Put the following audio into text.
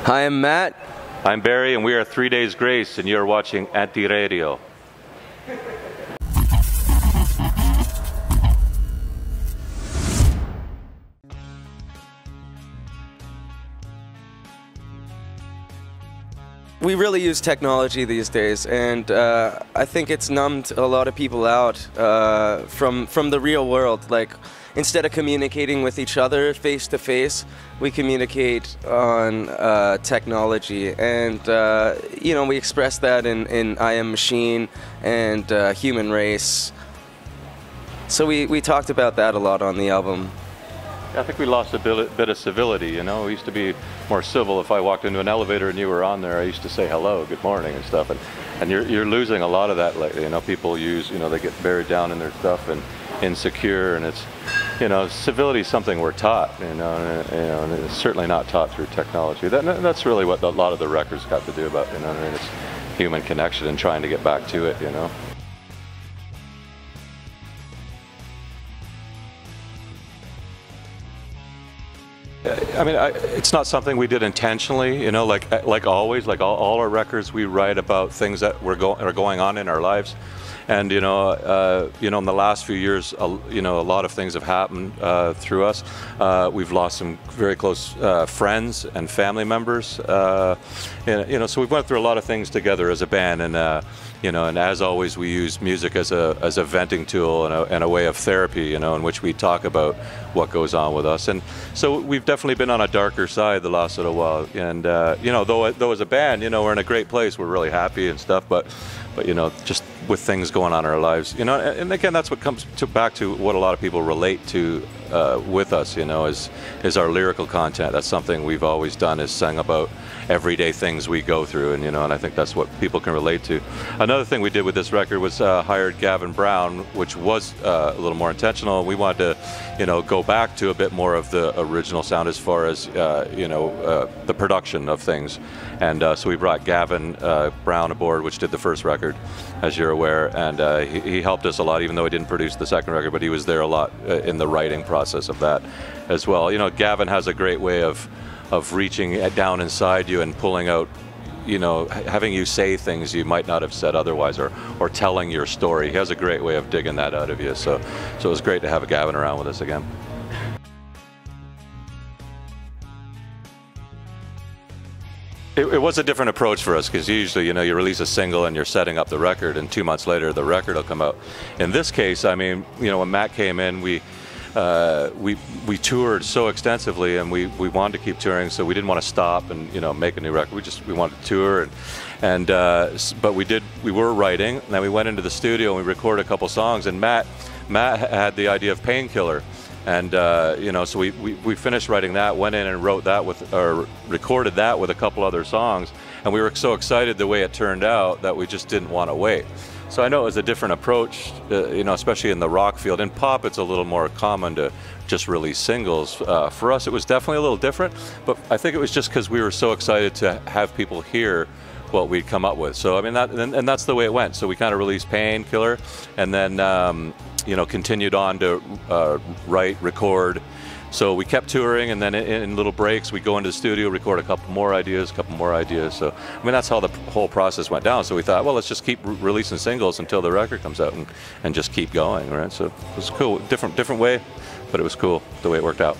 Hi, I'm Matt. I'm Barry, and we are 3 Days Grace, and you're watching Antyradio. We really use technology these days, and I think it's numbed a lot of people out from the real world. Like, instead of communicating with each other face to face, we communicate on technology, and you know, we express that in I Am Machine and Human Race. So we talked about that a lot on the album. I think we lost a bit of civility, you know. We used to be more civil. If I walked into an elevator and you were on there, I used to say hello, good morning and stuff. And you're losing a lot of that lately, you know. People use, you know, they get buried down in their stuff and insecure, and it's, you know, civility is something we're taught, you know, and it's certainly not taught through technology. That's really what a lot of the records got to do about, you know, I mean, it's human connection and trying to get back to it, you know. I mean, it's not something we did intentionally, you know, like always, like all our records, we write about things that are going on in our lives. And, you know, in the last few years, you know, a lot of things have happened through us. We've lost some very close friends and family members. You know, so we've went through a lot of things together as a band, and you know, and as always, we use music as a venting tool and a way of therapy, you know, in which we talk about what goes on with us. And so we've definitely been on a darker side the last little while. And you know, though as a band, you know, we're in a great place. We're really happy and stuff, but you know, just with things going on in our lives, you know, and again, that's what comes back to what a lot of people relate to with us, you know, is our lyrical content. That's something we've always done, is sing about everyday things we go through, and you know, and I think that's what people can relate to. Another thing we did with this record was hired Gavin Brown, which was a little more intentional. We wanted to, you know, go back to a bit more of the original sound as far as you know, the production of things, and so we brought Gavin Brown aboard, which did the first record, as you're aware, and he helped us a lot, even though he didn't produce the second record, but he was there a lot in the writing process of that as well. You know, Gavin has a great way of reaching down inside you and pulling out, you know, having you say things you might not have said otherwise, or telling your story. He has a great way of digging that out of you. So it was great to have Gavin around with us again. It was a different approach for us, because usually, you know, you release a single and you're setting up the record, and 2 months later the record will come out. In this case, I mean, you know, when Matt came in, we toured so extensively, and we wanted to keep touring, so we didn't want to stop and, you know, make a new record. We wanted to tour, but we were writing, and then we went into the studio and we recorded a couple songs, and Matt had the idea of Painkiller, and you know, so we finished writing that, went in and recorded that with a couple other songs, and we were so excited the way it turned out that we just didn't want to wait. So I know it was a different approach, you know, especially in the rock field. In pop, it's a little more common to just release singles. For us, it was definitely a little different, but I think it was just because we were so excited to have people hear what we'd come up with. So I mean, and that's the way it went. So we kind of released Painkiller, and then you know, continued on to write, record. So we kept touring, and then in little breaks, we go into the studio, record a couple more ideas. So, I mean, that's how the whole process went down. So we thought, well, let's just keep releasing singles until the record comes out, and just keep going, right? So it was cool, different way, but it was cool the way it worked out.